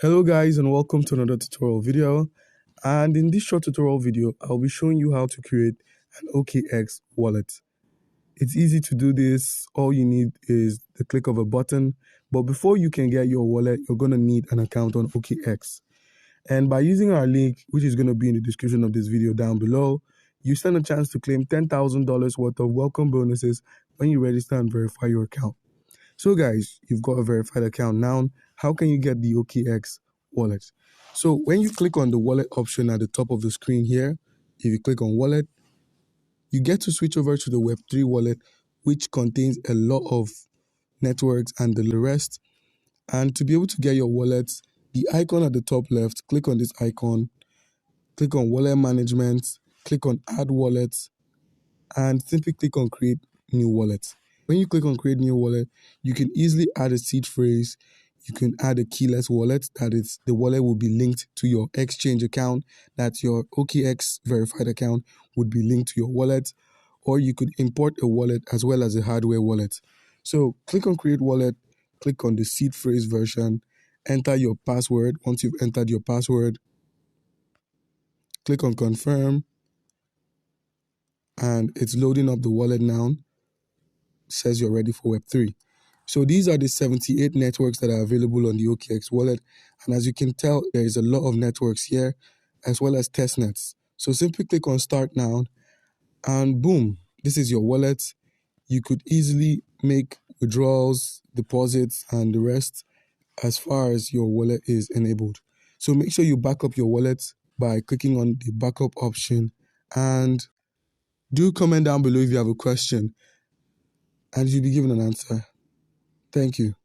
Hello guys, and welcome to another tutorial video. And in this short tutorial video, I'll be showing you how to create an OKX wallet. It's easy to do this. All you need is the click of a button. But before you can get your wallet, you're going to need an account on OKX. And by using our link, which is going to be in the description of this video down below, you stand a chance to claim $10,000 worth of welcome bonuses when you register and verify your account. So guys, you've got a verified account now. How can you get the OKX wallet? So when you click on the wallet option at the top of the screen here, if you click on wallet, you get to switch over to the Web3 wallet, which contains a lot of networks and the rest. And to be able to get your wallet, the icon at the top left, click on this icon, click on wallet management, click on add wallet, and simply click on create new wallet. When you click on create new wallet, you can easily add a seed phrase. You can add a keyless wallet, that is, the wallet will be linked to your exchange account, that your OKX verified account would be linked to your wallet, or you could import a wallet as well as a hardware wallet. So click on create wallet, click on the seed phrase version, enter your password. Once you've entered your password, click on confirm, and it's loading up the wallet now. Says you're ready for Web3. So these are the 78 networks that are available on the OKX wallet. And as you can tell, there is a lot of networks here, as well as testnets. So simply click on start now, and boom, this is your wallet. You could easily make withdrawals, deposits, and the rest as far as your wallet is enabled. So make sure you back up your wallet by clicking on the backup option, and do comment down below if you have a question, and you'll be given an answer. Thank you.